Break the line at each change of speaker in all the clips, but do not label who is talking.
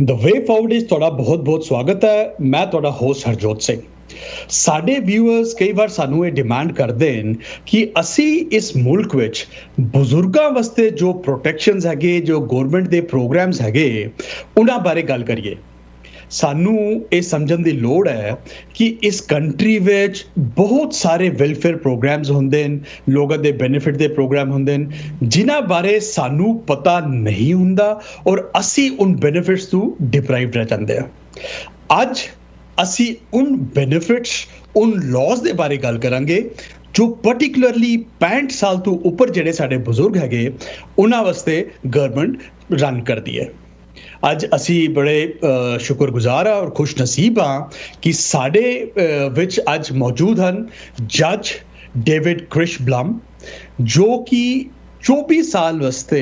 ਦ ਵੇ forward ਇਸ ਤੁਹਾਡਾ ਬਹੁਤ-ਬਹੁਤ ਸਵਾਗਤ ਹੈ। ਮੈਂ ਤੁਹਾਡਾ ਹੋਸਟ ਹਰਜੋਤ ਸਿੰਘ। ਸਾਡੇ ਵਿਊਅਰਸ ਕਈ ਵਾਰ ਸਾਨੂੰ ਇਹ ਡਿਮਾਂਡ ਕਰਦੇ ਨੇ ਕਿ ਅਸੀਂ ਇਸ ਮੁਲਕ ਵਿੱਚ ਬਜ਼ੁਰਗਾਂ ਵਾਸਤੇ ਜੋ ਪ੍ਰੋਟੈਕਸ਼ਨਸ ਹੈਗੇ, ਜੋ ਗਵਰਨਮੈਂਟ ਦੇ ਪ੍ਰੋਗਰਾਮਸ ਹੈਗੇ, ਉਹਨਾਂ ਬਾਰੇ ਗੱਲ ਕਰੀਏ। ਸਾਨੂੰ ਇਹ ਸਮਝਣ ਦੀ ਲੋੜ ਹੈ ਕਿ ਇਸ ਕੰਟਰੀ ਵਿੱਚ ਬਹੁਤ ਸਾਰੇ ਵੈਲਫੇਅਰ ਪ੍ਰੋਗਰਾਮਸ ਹੁੰਦੇ ਨੇ, ਲੋਕਾਂ ਦੇ ਬੈਨੀਫਿਟ ਦੇ ਪ੍ਰੋਗਰਾਮ ਹੁੰਦੇ ਨੇ, ਜਿਨ੍ਹਾਂ ਬਾਰੇ ਸਾਨੂੰ ਪਤਾ ਨਹੀਂ ਹੁੰਦਾ ਔਰ ਅਸੀਂ ਉਨ ਬੈਨੀਫਿਟਸ ਤੋਂ ਡਿਪਰਾਈਵਡ ਰਹਿ ਜਾਂਦੇ ਹਾਂ। ਅੱਜ ਅਸੀਂ ਉਨ ਬੈਨੀਫਿਟਸ, ਉਨ ਲਾਜ਼ ਦੇ ਬਾਰੇ ਗੱਲ ਕਰਾਂਗੇ ਜੋ ਪਰਟੀਕੁਲਰਲੀ 65 ਸਾਲ ਤੋਂ ਉੱਪਰ ਜਿਹੜੇ ਸਾਡੇ ਬਜ਼ੁਰਗ ਹੈਗੇ ਉਹਨਾਂ ਵਾਸਤੇ ਗਵਰਨਮੈਂਟ ਰਨ ਕਰਦੀ ਹੈ। ਅੱਜ ਅਸੀਂ ਬੜੇ ਸ਼ੁਕਰਗੁਜ਼ਾਰ ਹਾਂ ਔਰ ਖੁਸ਼ ਨਸੀਬ ਹਾਂ ਕਿ ਸਾਡੇ ਵਿੱਚ ਅੱਜ ਮੌਜੂਦ ਹਨ ਜੱਜ ਡੇਵਿਡ ਕ੍ਰਿਸ਼ਬਲਮ, ਜੋ ਕਿ 24 ਸਾਲ ਵਾਸਤੇ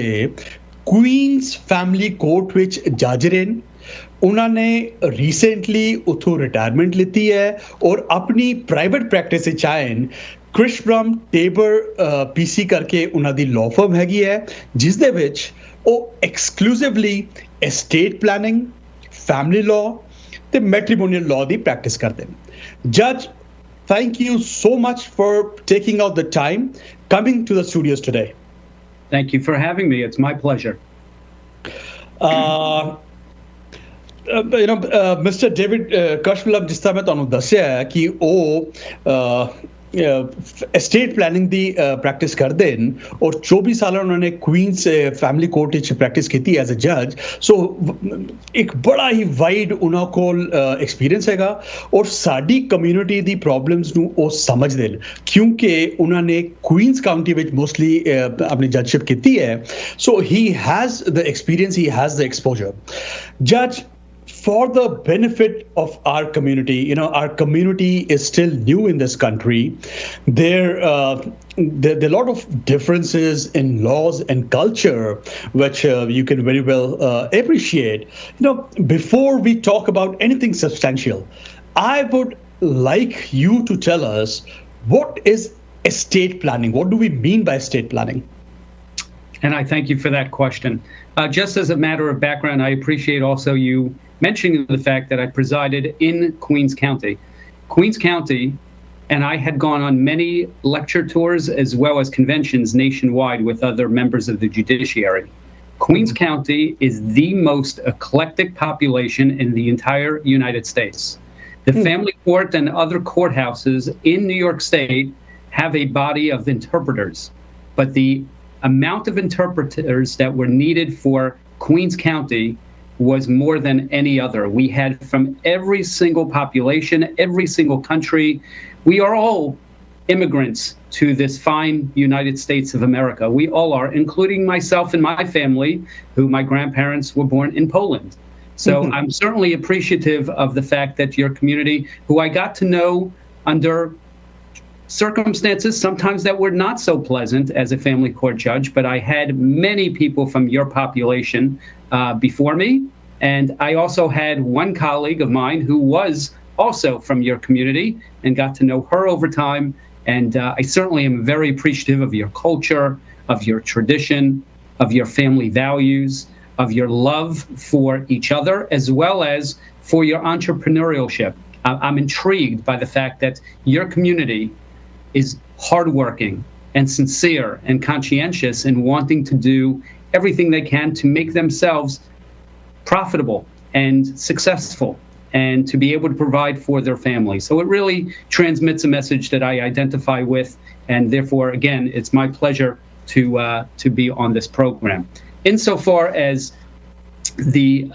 ਕੁਈਨਸ ਫੈਮਿਲੀ ਕੋਰਟ ਵਿੱਚ ਜੱਜ ਰਹੇ ਨੇ। ਉਹਨਾਂ ਨੇ ਰੀਸੈਂਟਲੀ ਉੱਥੋਂ ਰਿਟਾਇਰਮੈਂਟ ਲਿੱਤੀ ਹੈ ਔਰ ਆਪਣੀ ਪ੍ਰਾਈਵੇਟ ਪ੍ਰੈਕਟਿਸ ਵਿੱਚ ਆਏ ਨੇ। ਕ੍ਰਿਸ਼ਬਲਮ ਟੇਬਰ PC ਕਰਕੇ ਉਹਨਾਂ ਦੀ ਲਾਅ ਫਰਮ ਹੈਗੀ ਹੈ, ਜਿਸ ਦੇ ਵਿੱਚ ਉਹ exclusively estate planning, family law ਤੇ matrimonial law ਦੀ ਪ੍ਰੈਕਟਿਸ ਕਰਦੇ ਨੇ। Judge, thank you so much for taking out the time coming to the studios today.
Thank you for having me. It's my pleasure.
Mr. David Kirshblum, ਜਿਸ ਤਰ੍ਹਾਂ ਮੈਂ ਤੁਹਾਨੂੰ ਦੱਸਿਆ ਹੈ ਕਿ ਉਹ estate planning ਦੀ ਪ੍ਰੈਕਟਿਸ ਕਰਦੇ ਨੇ ਔਰ 24 ਸਾਲ ਉਹਨਾਂ ਨੇ ਕੁਈਨਸ ਫੈਮਿਲੀ ਕੋਰਟ ਵਿੱਚ ਪ੍ਰੈਕਟਿਸ ਕੀਤੀ ਐਜ਼ ਅ ਜੱਜ। ਸੋ ਇੱਕ ਬੜਾ ਹੀ ਵਾਈਡ ਉਹਨਾਂ ਕੋਲ ਐਕਸਪੀਰੀਅੰਸ ਹੈਗਾ ਔਰ ਸਾਡੀ ਕਮਿਊਨਿਟੀ ਦੀ ਪ੍ਰੋਬਲਮਸ ਨੂੰ ਉਹ ਸਮਝਦੇ ਨੇ, ਕਿਉਂਕਿ ਉਹਨਾਂ ਨੇ ਕੁਈਨਸ ਕਾਊਂਟੀ ਵਿੱਚ ਮੋਸਟਲੀ ਆਪਣੀ ਜੱਜਸ਼ਿਪ ਕੀਤੀ ਹੈ। So he has the experience, he has the exposure. ਜੱਜ, for the benefit of our community, our community is still new in this country. There are a lot of differences in laws and culture, which you can very well appreciate. Before we talk about anything substantial, I would like you to tell us, what is estate planning? What do we mean by estate planning?
And I thank you for that question. Just as a matter of background, I appreciate also you mentioning the fact that I presided in Queens County. Queens County, and I had gone on many lecture tours as well as conventions nationwide with other members of the judiciary. Queens County is the most eclectic population in the entire United States. The family court and other courthouses in New York State have a body of interpreters, but the amount of interpreters that were needed for Queens County was more than any other. We had from every single population, every single country. We are all immigrants to this fine United States of America. We all are, including myself and my family, who my grandparents were born in Poland. So I'm certainly appreciative of the fact that your community, who I got to know under circumstances sometimes that were not so pleasant as a family court judge, but I had many people from your population before me, and I also had one colleague of mine who was also from your community and got to know her over time, and I certainly am very appreciative of your culture, of your tradition, of your family values, of your love for each other, as well as for your entrepreneurship. I'm intrigued by the fact that your community is hardworking and sincere and conscientious in wanting to do everything they can to make themselves profitable and successful and to be able to provide for their family. So it really transmits a message that I identify with, and therefore, again, it's my pleasure to be on this program. Insofar as the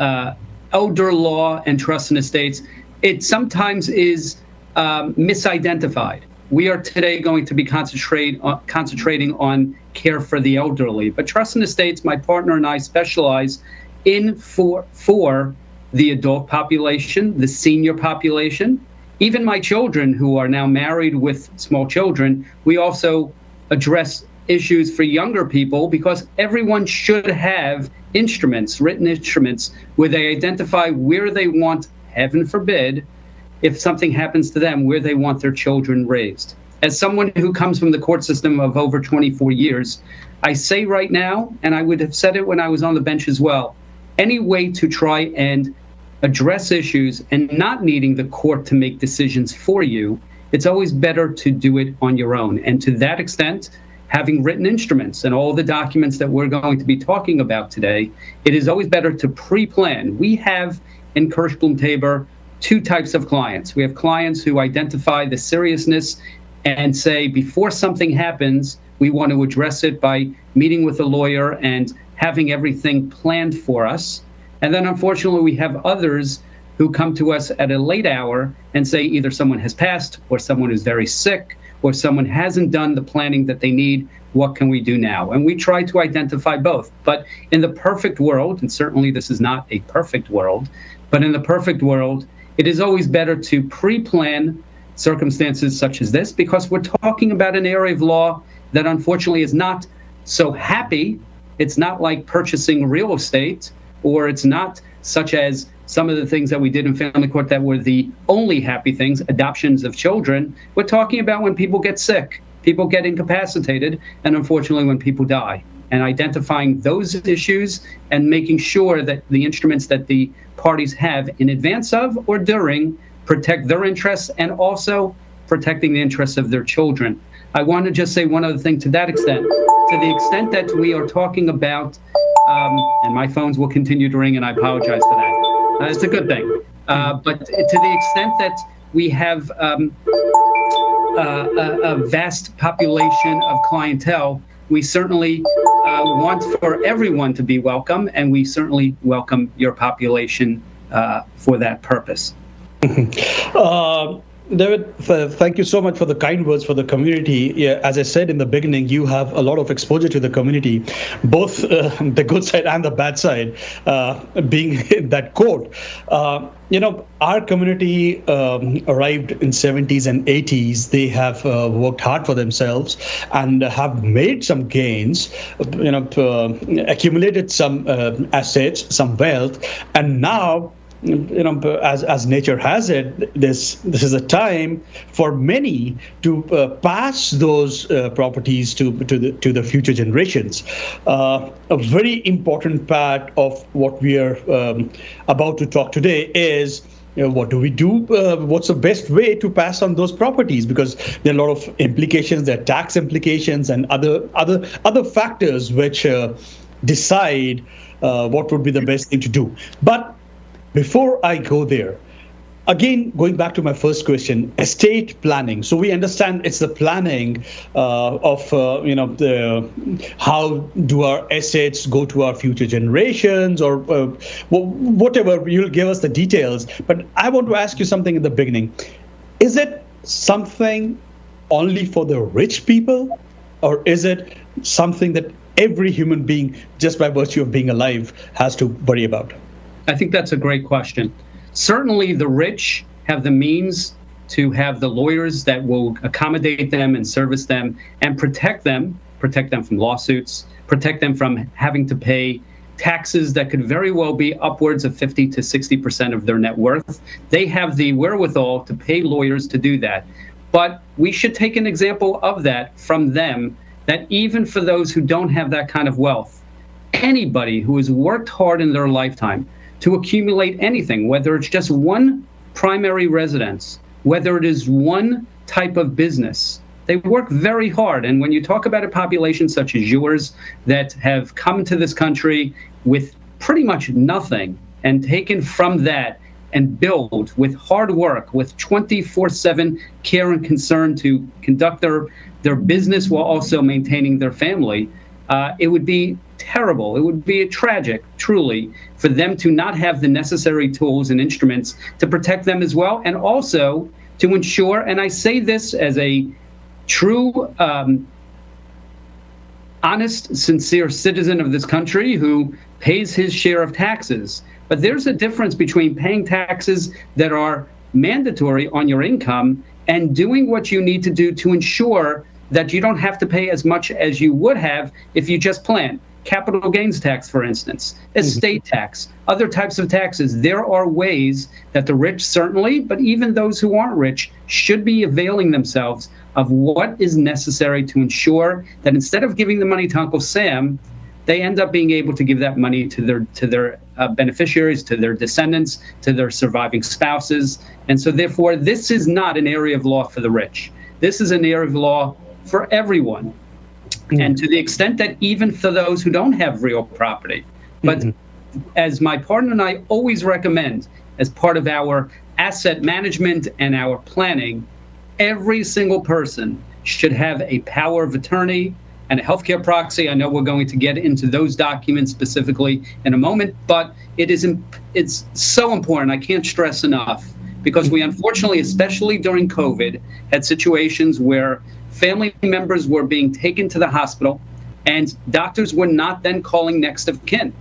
elder law and trust and estates, it sometimes is misidentified. We are today going to be concentrating on care for the elderly. But trust and estates, my partner and I specialize in for the adult population, the senior population, even my children who are now married with small children. We also address issues for younger people because everyone should have instruments, written instruments, where they identify where they want, heaven forbid, if something happens to them, where they want their children raised. As someone who comes from the court system of over 24 years, I say right now, and I would have said it when I was on the bench as well, any way to try and address issues and not needing the court to make decisions for you, it's always better to do it on your own. And to that extent, having written instruments and all the documents that we're going to be talking about today, it is always better to pre-plan. We have in Kirshblum Tabor two types of clients. We have clients who identify the seriousness and say, before something happens, we want to address it by meeting with a lawyer and having everything planned for us. And then unfortunately, we have others who come to us at a late hour and say either someone has passed or someone is very sick or someone hasn't done the planning that they need. What can we do now? And we try to identify both. But in the perfect world, and certainly this is not a perfect world, but in the perfect world, it is always better to pre-plan circumstances such as this, because we're talking about an area of law that unfortunately is not so happy. It's not like purchasing real estate, or it's not such as some of the things that we did in family court that were the only happy things, adoptions of children. We're talking about when people get sick, people get incapacitated, and unfortunately when people die. And identifying those issues and making sure that the instruments that the parties have in advance of or during protect their interests and also protecting the interests of their children. I want to just say one other thing to that extent. To the extent that we are talking about, and my phones will continue to ring, and I apologize for that. It's a good thing. But to the extent that we have a vast population of clientele, we certainly want for everyone to be welcome, and we certainly welcome your population for that purpose.
David, thank you so much for the kind words for the community. Yeah, as I said in the beginning, you have a lot of exposure to the community, both the good side and the bad side, being in that court. Our community arrived in 70s and 80s. They have worked hard for themselves and have made some gains, accumulated some assets, some wealth, and now, as nature has it, this is a time for many to pass those properties to the future generations. A very important part of what we are about to talk today is, what do we do? What's the best way to pass on those properties? Because there are a lot of implications, there are tax implications and other factors which decide what would be the best thing to do. But before I go there, again, going back to my first question, estate planning. So we understand it's the planning of how do our assets go to our future generations, or whatever. You'll give us the details. But I want to ask you something in the beginning. Is it something only for the rich people, or is it something that every human being, just by virtue of being alive, has to worry about?
I think that's a great question. Certainly the rich have the means to have the lawyers that will accommodate them and service them and protect them from lawsuits, protect them from having to pay taxes that could very well be upwards of 50 to 60% of their net worth. They have the wherewithal to pay lawyers to do that. But we should take an example of that from them, that even for those who don't have that kind of wealth, anybody who has worked hard in their lifetime to accumulate anything, whether it's just one primary residence, whether it is one type of business, they work very hard. And when you talk about a population such as yours that have come to this country with pretty much nothing and taken from that and build with hard work, with 24/7 care and concern to conduct their business while also maintaining their family, it would be terrible. It would be tragic, truly, for them to not have the necessary tools and instruments to protect them as well, and also to ensure, and I say this as a true, honest, sincere citizen of this country who pays his share of taxes, but there's a difference between paying taxes that are mandatory on your income and doing what you need to do to ensure that you don't have to pay as much as you would have if you just plan. Capital gains tax, for instance, estate tax, other types of taxes. There are ways that the rich certainly, but even those who aren't rich, should be availing themselves of what is necessary to ensure that instead of giving the money to Uncle Sam, they end up being able to give that money to their beneficiaries, to their descendants, to their surviving spouses. And so therefore, this is not an area of law for the rich. This is an area of law for everyone. And to the extent that even for those who don't have real property. But as my partner and I always recommend, as part of our asset management and our planning, every single person should have a power of attorney and a healthcare proxy. I know we're going to get into those documents specifically in a moment, but it's so important. I can't stress enough, because we unfortunately, especially during COVID, had situations where family members were being taken to the hospital and doctors were not then calling next of kin.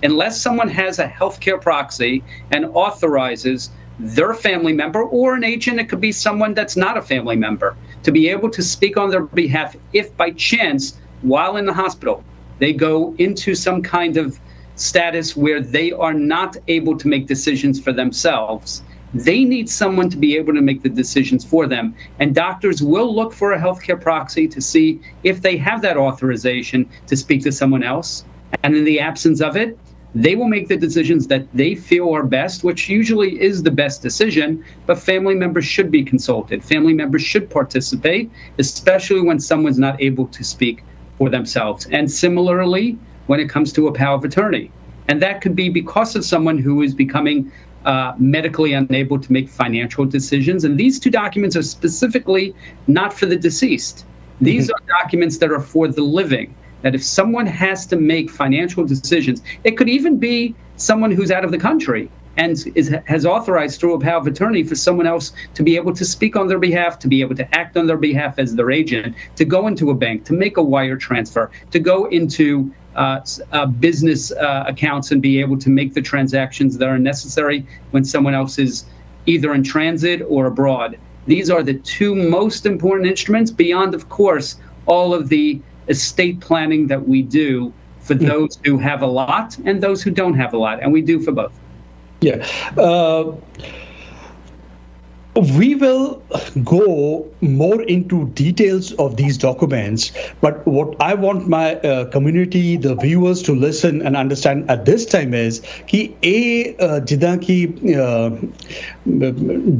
Unless someone has a healthcare proxy and authorizes their family member or an agent, it could be someone that's not a family member, to be able to speak on their behalf if by chance, while in the hospital, they go into some kind of status where they are not able to make decisions for themselves. They need someone to be able to make the decisions for them. And doctors will look for a healthcare proxy to see if they have that authorization to speak to someone else. And in the absence of it, they will make the decisions that they feel are best, which usually is the best decision, but family members should be consulted. Family members should participate, especially when someone's not able to speak for themselves. And similarly, when it comes to a power of attorney. And that could be because of someone who is becoming medically unable to make financial decisions. And these two documents are specifically not for the deceased. These are documents that are for the living. That if someone has to make financial decisions, it could even be someone who's out of the country and has authorized through a power of attorney for someone else to be able to speak on their behalf, to be able to act on their behalf as their agent, to go into a bank, to make a wire transfer, to go into business accounts and be able to make the transactions that are necessary when someone else is either in transit or abroad. These are the two most important instruments beyond, of course, all of the estate planning that we do for those who have a lot and those who don't have a lot, and we do for both.
Yeah. We will go more into details of these documents, but what I want my community, the viewers, to listen and understand at this time is कि ਇਹ ਜਿੱਦਾਂ ਕਿ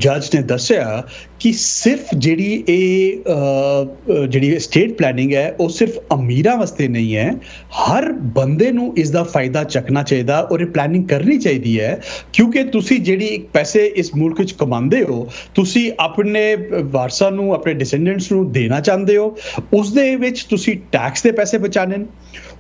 ਜੱਜ ਨੇ ਦੱਸਿਆ ਕਿ ਸਿਰਫ ਜਿਹੜੀ ਸਟੇਟ ਪਲੈਨਿੰਗ ਹੈ ਉਹ ਸਿਰਫ ਅਮੀਰਾਂ ਵਾਸਤੇ ਨਹੀਂ ਹੈ, ਹਰ ਬੰਦੇ ਨੂੰ ਇਸ ਦਾ ਫਾਇਦਾ ਚੱਕਣਾ ਚਾਹੀਦਾ ਔਰ ਇਹ ਪਲੈਨਿੰਗ ਕਰਨੀ ਚਾਹੀਦੀ ਹੈ, ਕਿਉਂਕਿ ਤੁਸੀਂ ਜਿਹੜੀ ਪੈਸੇ ਇਸ ਮੁਲਕ ਵਿੱਚ ਕਮਾਉਂਦੇ ਹੋ ਤੁਸੀਂ ਆਪਣੇ ਵਾਰਸਾਂ ਨੂੰ, ਆਪਣੇ ਡਿਸੈਂਡੈਂਟਸ ਨੂੰ ਦੇਣਾ ਚਾਹੁੰਦੇ ਹੋ, ਉਸ ਦੇ ਵਿੱਚ ਤੁਸੀਂ ਟੈਕਸ ਦੇ ਪੈਸੇ ਬਚਾਣੇ ਨੇ।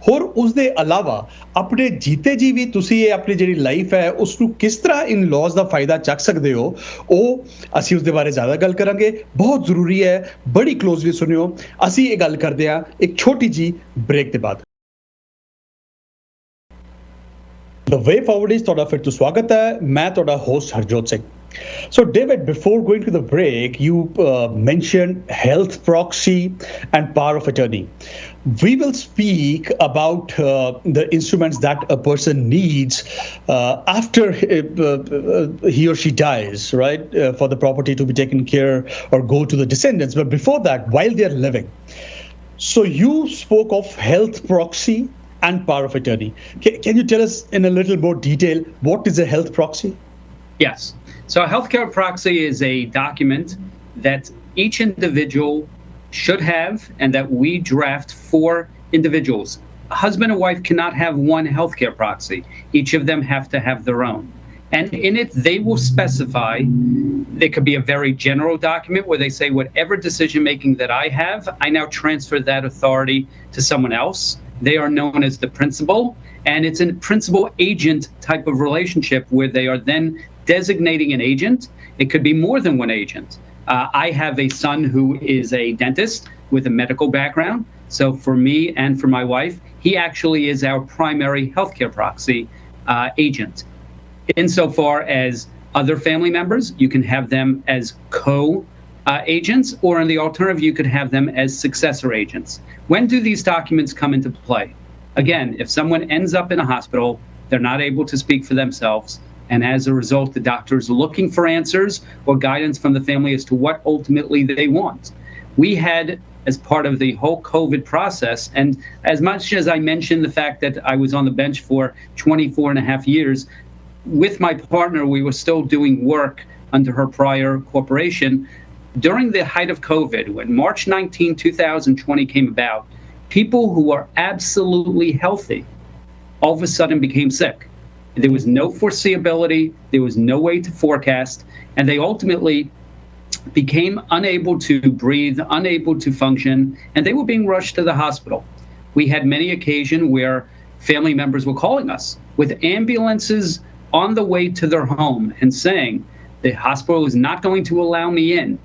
ਹੋਰ ਉਸ ਦੇ ਇਲਾਵਾ ਆਪਣੇ ਜੀਤੇ ਜੀ ਵੀ ਤੁਸੀਂ ਇਹ ਆਪਣੀ ਜਿਹੜੀ ਲਾਈਫ ਹੈ ਉਸ ਨੂੰ ਕਿਸ ਤਰ੍ਹਾਂ ਇਨ ਲਾਜ਼ ਦਾ ਫਾਇਦਾ ਚੱਕ ਸਕਦੇ ਹੋ, ਉਹ ਅਸੀਂ ਉਸ ਦੇ ਬਾਰੇ ਜ਼ਿਆਦਾ ਗੱਲ ਕਰਾਂਗੇ। ਬਹੁਤ ਜ਼ਰੂਰੀ ਹੈ, ਬੜੀ ਕਲੋਜ਼ਲੀ ਸੁਣਿਓ। ਅਸੀਂ ਇਹ ਗੱਲ ਕਰਦੇ ਹਾਂ ਇੱਕ ਛੋਟੀ ਜੀ ਬ੍ਰੇਕ ਦੇ ਬਾਅਦ। The Way Forward is ਤੁਹਾਡਾ ਫਿਰ ਤੋਂ ਸਵਾਗਤ ਹੈ। ਮੈਂ ਤੁਹਾਡਾ host Harjot Singh. So David, before going to the break, you mentioned health proxy and power of attorney. We will speak about the instruments that a person needs after he or she dies, right? For the property to be taken care or go to the descendants. But before that, while they're living. So you spoke of health proxy and power of attorney. Can you tell us in a little more detail, what is a health proxy?
Yes. So a healthcare proxy is a document that each individual should have and that we draft for individuals. A husband and wife cannot have one healthcare proxy. Each of them have to have their own. And in it, they will specify, there could be a very general document where they say, whatever decision-making that I have, I now transfer that authority to someone else. They are known as the principal, and it's a principal-agent type of relationship where they are then designating an agent. It could be more than one agent. I have a son who is a dentist with a medical background. So for me and for my wife, he actually is our primary healthcare proxy agent. Insofar as other family members, you can have them as co-agents, or in the alternative, you could have them as successor agents. When do these documents come into play? Again, if someone ends up in a hospital, they're not able to speak for themselves, and as a result, the doctor is looking for answers or guidance from the family as to what ultimately they want. We had as part of the whole COVID process. And as much as I mentioned the fact that I was on the bench for 24 and a half years, with my partner, we were still doing work under her prior corporation. During the height of COVID, when March 19, 2020 came about, people who are absolutely healthy all of a sudden became sick. There was no foreseeability, there was no way to forecast, and they ultimately became unable to breathe, unable to function, and they were being rushed to the hospital. We had many occasions where family members were calling us with ambulances on the way to their home and saying, the hospital is not going to allow me in.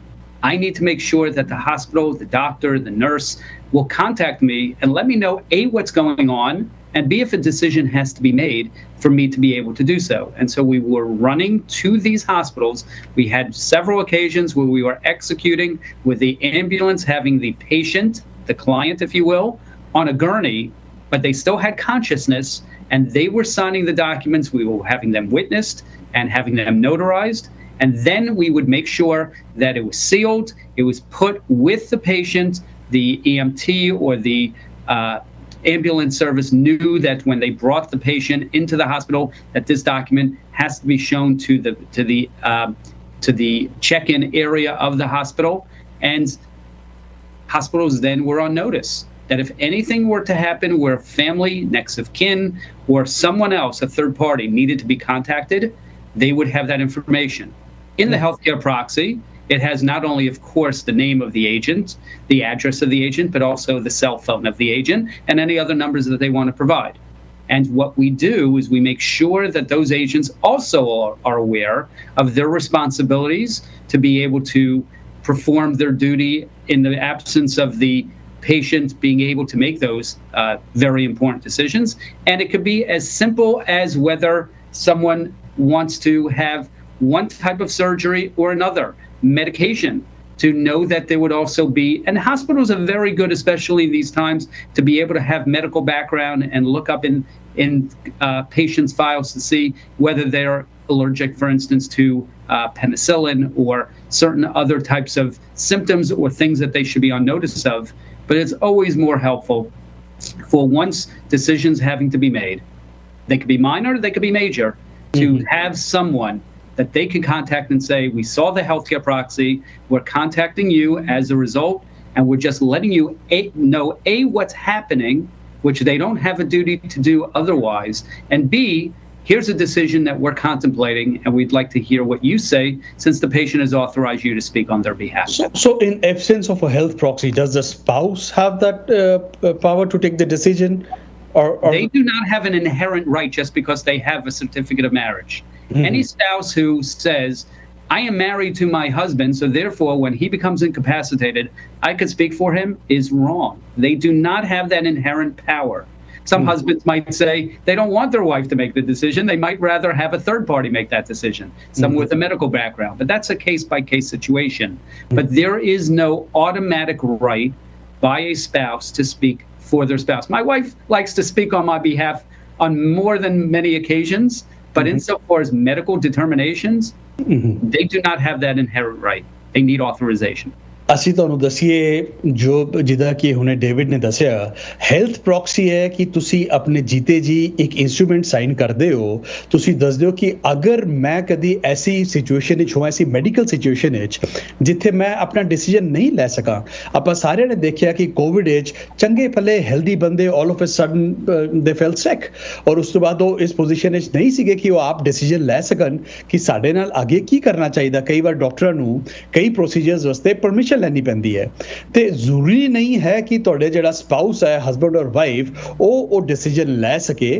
I need to make sure that the hospital, the doctor, the nurse will contact me and let me know, A, what's going on, and B, if a decision has to be made for me to be able to do so. And so we were running to these hospitals. We had several occasions where we were executing with the ambulance, having the patient, the client, if you will, on a gurney, but they still had consciousness, and they were signing the documents. We were having them witnessed and having them notarized. And then we would make sure that it was sealed, it was put with the patient, the EMT or the ambulance service knew that when they brought the patient into the hospital, that this document has to be shown to the check-in area of the hospital. And hospitals then were on notice that if anything were to happen where family, next of kin, or someone else, a third party, needed to be contacted, they would have that information. In the healthcare proxy, it has not only, of course, the name of the agent, the address of the agent, but also the cell phone of the agent and any other numbers that they want to provide. And what we do is we make sure that those agents also are aware of their responsibilities to be able to perform their duty in the absence of the patient being able to make those very important decisions. And it could be as simple as whether someone wants to have one type of surgery or another, medication, to know that there would also be, and hospitals are very good, especially in these times, to be able to have medical background and look up in patients' files to see whether they're allergic, for instance, to penicillin or certain other types of symptoms or things that they should be on notice of. But it's always more helpful for once decisions having to be made, they could be minor, they could be major, to have someone that they can contact and say, we saw the healthcare proxy, we're contacting you as a result, and we're just letting you know, A, what's happening, which they don't have a duty to do otherwise, and B, here's a decision that we're contemplating, and we'd like to hear what you say, since the patient has authorized you to speak on their behalf.
So in absence of a health proxy, does the spouse have that power to take the decision? Or
they do not have an inherent right just because they have a certificate of marriage. Any spouse who says, I am married to my husband, so therefore when he becomes incapacitated, I could speak for him, is wrong. They do not have that inherent power. Some husbands might say they don't want their wife to make the decision. They might rather have a third party make that decision, someone with a medical background. But that's a case-by-case situation. But there is no automatic right by a spouse to speak for their spouse. My wife likes to speak on my behalf on more than many occasions, but insofar as medical determinations, they do not have that inherent right. They need authorization.
ਅਸੀਂ ਤੁਹਾਨੂੰ ਦਸੀਏ ਜੋ ਜਿੱਦਾਂ ਕਿ ਹੁਣੇ David ਨੇ ਦੱਸਿਆ health proxy ਹੈ ਕਿ ਤੁਸੀਂ ਆਪਣੇ ਜੀਤੇ ਜੀ ਇੱਕ ਇਨਸਟਰੂਮੈਂਟ ਸਾਈਨ ਕਰਦੇ ਹੋ ਤੁਸੀਂ ਦੱਸਦੇ ਹੋ ਕਿ ਅਗਰ ਮੈਂ ਕਦੀ ਐਸੀ ਸਿਚੁਏਸ਼ਨ ਵਿੱਚ ਹੋਵਾਂ ਐਸੀ ਮੈਡੀਕਲ ਸਿਚੁਏਸ਼ਨ ਵਿੱਚ ਜਿੱਥੇ ਮੈਂ ਆਪਣਾ ਡਿਸੀਜਨ ਨਹੀਂ ਲੈ ਸਕਾਂ ਆਪਾਂ ਸਾਰਿਆਂ ਨੇ ਦੇਖਿਆ ਕਿ ਕੋਵਿਡ ਵਿੱਚ ਚੰਗੇ ਭਲੇ ਹੈਲਦੀ ਬੰਦੇ ਆਲ ਆਫ ਅ ਸਡਨ ਦੇ ਫੈਲ ਸਿਕ ਔਰ ਉਸ ਤੋਂ ਬਾਅਦ ਉਹ ਇਸ ਪੋਜੀਸ਼ਨ ਵਿੱਚ ਨਹੀਂ ਸੀਗੇ ਕਿ ਉਹ ਆਪ ਡਿਸੀਜਨ ਲੈ ਸਕਣ ਕਿ ਸਾਡੇ ਨਾਲ ਅੱਗੇ ਕੀ ਕਰਨਾ ਚਾਹੀਦਾ ਕਈ ਵਾਰ ਡਾਕਟਰਾਂ ਨੂੰ ਕਈ ਪ੍ਰੋਸੀਜਰਸ ਵਾਸਤੇ ਪਰਮਿਸ਼ਨ ਲੈਣੀ ਪੈਂਦੀ ਹੈ ਤੇ ਜ਼ਰੂਰੀ ਨਹੀਂ ਹੈ ਕਿ ਤੁਹਾਡੇ ਜਿਹੜਾ ਸਪਾਊਸ ਹੈ ਹਸਬੈਂਡ ਔਰ ਵਾਈਫ ਉਹ ਡਿਸੀਜਨ ਲੈ ਸਕੇ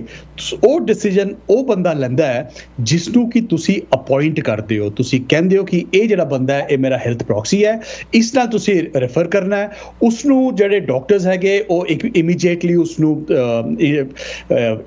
ਉਹ ਡਿਸੀਜਨ ਉਹ ਬੰਦਾ ਲੈਂਦਾ ਹੈ ਜਿਸ ਨੂੰ ਕਿ ਤੁਸੀਂ ਅਪਾਇੰਟ ਕਰਦੇ ਹੋ ਤੁਸੀਂ ਕਹਿੰਦੇ ਹੋ ਕਿ ਇਹ ਜਿਹੜਾ ਬੰਦਾ ਹੈ ਇਹ ਮੇਰਾ ਹੈਲਥ ਪ੍ਰੋਕਸੀ ਹੈ ਇਸ ਨਾਲ ਤੁਸੀਂ ਰੈਫਰ ਕਰਨਾ ਹੈ ਉਸ ਨੂੰ ਜਿਹੜੇ ਡਾਕਟਰਸ ਹੈਗੇ ਉਹ ਇਮੀਡੀਏਟਲੀ ਉਸ ਨੂੰ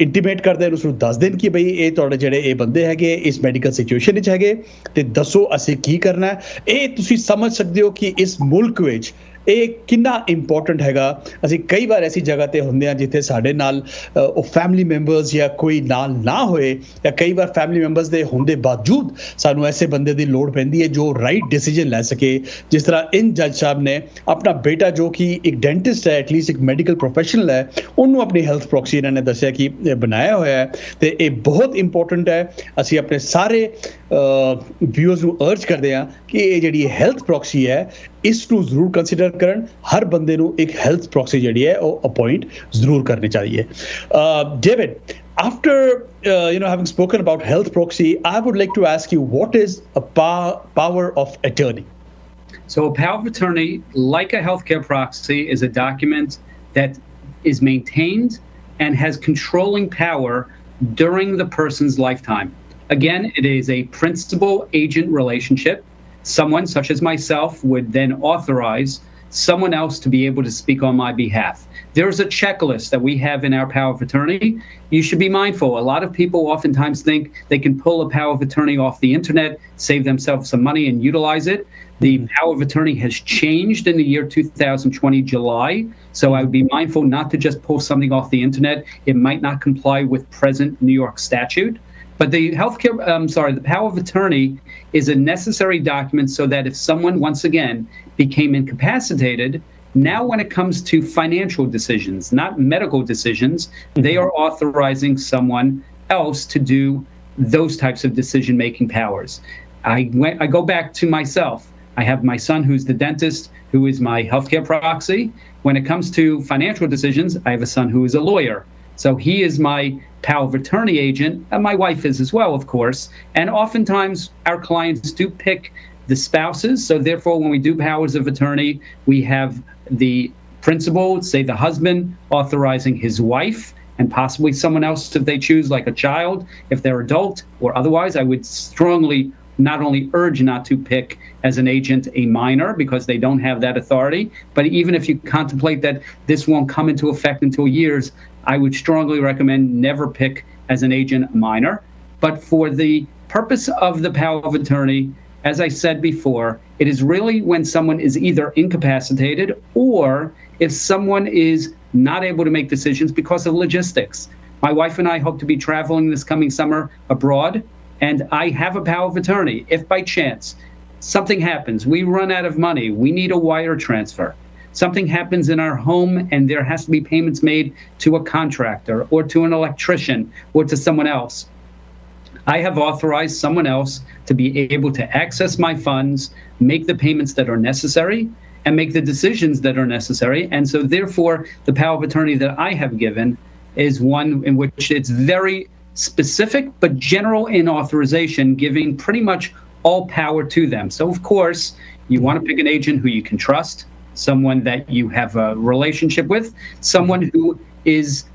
ਇੰਟੀਮੇਟ ਕਰਦੇ ਉਸ ਨੂੰ ਦੱਸ ਦੇਣ ਕਿ ਬਈ ਇਹ ਤੁਹਾਡੇ ਜਿਹੜੇ ਇਹ ਬੰਦੇ ਹੈਗੇ ਇਸ ਮੈਡੀਕਲ ਸਿਚੁਏਸ਼ਨ ਵਿੱਚ ਹੈਗੇ ਤੇ ਦੱਸੋ ਅਸੀਂ ਕੀ ਕਰਨਾ ਹੈ ਇਹ ਤੁਸੀਂ ਸਮਝ ਸਕਦੇ ਹੋ ਕਿ ਇਸ ਮੁਲਕ ਵਿੱਚ ਇਹ ਕਿੰਨਾ ਇੰਪੋਰਟੈਂਟ ਹੈਗਾ। ਅਸੀਂ ਕਈ ਵਾਰ ਐਸੀ ਜਗ੍ਹਾ ਤੇ ਹੁੰਦੇ ਹਾਂ ਜਿੱਥੇ ਸਾਡੇ ਨਾਲ ਉਹ ਫੈਮਿਲੀ ਮੈਂਬਰਸ ਜਾਂ ਕੋਈ ਨਾਲ ਨਾ ਹੋਏ, ਜਾਂ ਕਈ ਵਾਰ ਫੈਮਿਲੀ ਮੈਂਬਰਸ ਦੇ ਹੋਣ ਦੇ ਬਾਵਜੂਦ ਸਾਨੂੰ ਐਸੇ ਬੰਦੇ ਦੀ ਲੋੜ ਪੈਂਦੀ ਹੈ ਜੋ ਰਾਈਟ ਡਿਸੀਜਨ ਲੈ ਸਕੇ। ਜਿਸ ਤਰ੍ਹਾਂ ਇਨ ਜੱਜ ਸਾਹਿਬ ਨੇ ਆਪਣਾ ਬੇਟਾ ਜੋ ਕਿ ਇੱਕ ਡੈਂਟਿਸਟ ਹੈ, ਐਟਲੀਸਟ ਇੱਕ ਮੈਡੀਕਲ ਪ੍ਰੋਫੈਸ਼ਨਲ ਹੈ, ਉਹਨੂੰ ਆਪਣੀ ਹੈਲਥ ਪ੍ਰੋਕਸੀ ਇਹਨਾਂ ਨੇ ਦੱਸਿਆ ਕਿ ਬਣਾਇਆ ਹੋਇਆ ਹੈ, ਤੇ ਇਹ ਬਹੁਤ ਇੰਪੋਰਟੈਂਟ ਹੈ। ਅਸੀਂ ਆਪਣੇ ਸਾਰੇ ਵਿਊਅਰਸ ਨੂੰ ਅਰਜ ਕਰਦੇ ਹਾਂ ਕਿ ਇਹ ਜਿਹੜੀ ਹੈਲਥ ਪ੍ਰੋਕਸੀ ਹੈ ਇਸ ਨੂੰ ਜ਼ਰੂਰ ਕੰਸੀਡਰ ਕਰਨ। ਹਰ ਬੰਦੇ ਨੂੰ ਇੱਕ ਹੈਲਥ ਪ੍ਰੋਕਸੀ ਜਿਹੜੀ ਹੈ ਉਹ ਅਪਾਇੰਟ ਜ਼ਰੂਰ ਕਰਨੀ ਚਾਹੀਏ। David, after having spoken about health proxy, I would like to ask you, what is a power of attorney?
So a power of attorney, like a healthcare proxy, is a document that is maintained and has controlling power during the person's lifetime. Again, it is a principal-agent relationship. Someone such as myself would then authorize someone else to be able to speak on my behalf. There's a checklist that we have in our power of attorney. You should be mindful. A lot of people oftentimes think they can pull a power of attorney off the internet, save themselves some money, and utilize it. The power of attorney has changed in the year 2020 July, so I would be mindful not to just pull something off the internet. It might not comply with present New York statute. But the the power of attorney is a necessary document so that if someone, once again, became incapacitated, now when it comes to financial decisions, not medical decisions, they are authorizing someone else to do those types of decision-making powers. I go back to myself. I have my son who's the dentist, who is my healthcare proxy. When it comes to financial decisions, I have a son who is a lawyer. So he is my power of attorney agent, and my wife is as well, of course. And oftentimes our clients do pick the spouses. So therefore, when we do powers of attorney, we have the principal, say the husband, authorizing his wife and possibly someone else if they choose, like a child, if they're adult or otherwise. I would strongly not only urge not to pick as an agent a minor because they don't have that authority, but even if you contemplate that this won't come into effect until years, I would strongly recommend never pick as an agent a minor. But for the purpose of the power of attorney, as I said before, it is really when someone is either incapacitated or if someone is not able to make decisions because of logistics. My wife and I hope to be traveling this coming summer abroad, and I have a power of attorney. If by chance something happens, we run out of money, we need a wire transfer, something happens in our home and there has to be payments made to a contractor or to an electrician or to someone else, I have authorized someone else to be able to access my funds, make the payments that are necessary, and make the decisions that are necessary. And so therefore, the power of attorney that I have given is one in which it's very specific but general in authorization, giving pretty much all power to them. So of course, you want to pick an agent who you can trust, someone that you have a relationship with, someone who is